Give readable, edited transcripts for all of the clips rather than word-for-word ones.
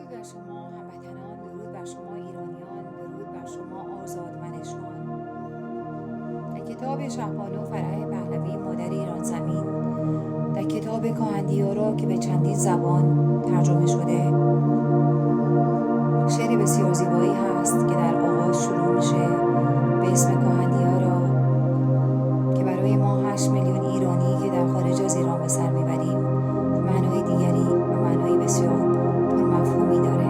درود بر شما هموطنان، درود بر شما ایرانیان، درود بر شما آزادمنشان. در کتاب شهبانو فرح پهلوی مادر ایران زمین، در کتاب کهندیارا که به چندین زبان ترجمه شده، شعر بسیار زیبایی هست که در آغاز شروع میشه به اسم کهندیارا که برای ما 8 میلیون ایرانی که در خارج از ایران به سر میبریم معنای دیگری و معنای بسیار مفهومی داره.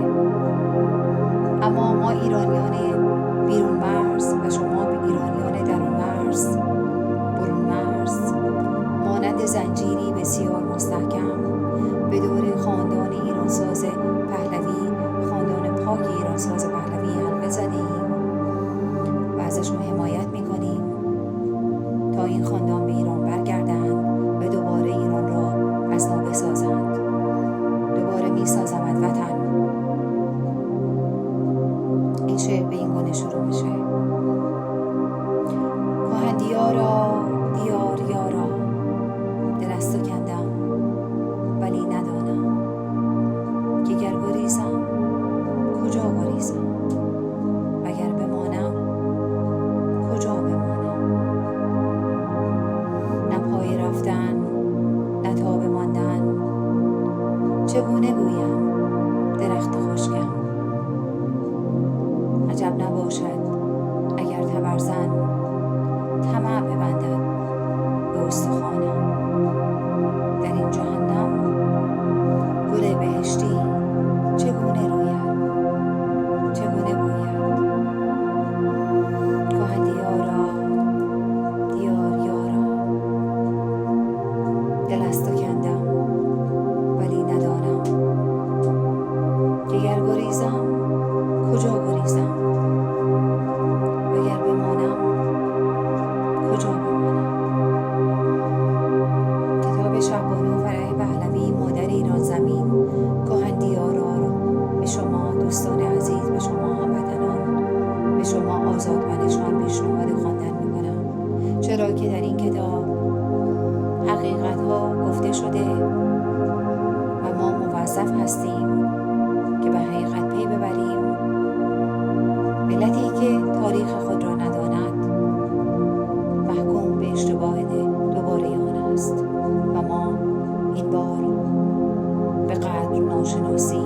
اما ما ایرانیان بیرون مرز و شما ایرانیان درون مرز، برون مرز، مانند زنجیری بسیار مستحکم به دور خاندان ایرانساز پهلوی، خاندان پاک ایرانساز پهلوی حلقه زدیم و ازشون حمایت میکنیم تا این خاندان به ایران برگردند و دوباره ایران را از نو بسازند. دوباره میسازمت وطن. این شعر به این گونه شروع میشه: کهندیارا دیار یارا، دل از تو کندم ولی ندانم که گر گریزم کجا گریزم، وگر بمانم کجا بمانم. نه پای رفتن نه تاب ماندن، چگونه گویم درخت خشکم. عجب نباشد اگر تبرزن طمع ببندد به استخوانم. در این جهنم گل بهشتی چگونه روید، چگونه بوید. کهندیارا دیار یارا، دل از تو کندم ولی ندانم که گر گریزم کجا گریزم، وگر بمانم کجا بمانم. کتاب شهبانو فرح پهلوی مادر ایران زمین، کهندیارا رو به شما دوستان عزیز، به شما هموطنان، به شما آزادمنشان پیشنهاد خواندن میکنم، چرا که در این کتاب حقیقت ها گفته شده و ما موظف هستیم که به حقیقت پی ببریم. ملتی که تاریخ خود را نداند محکوم به اشتباه دوباره آن است و ما این بار به قدر ناشناسی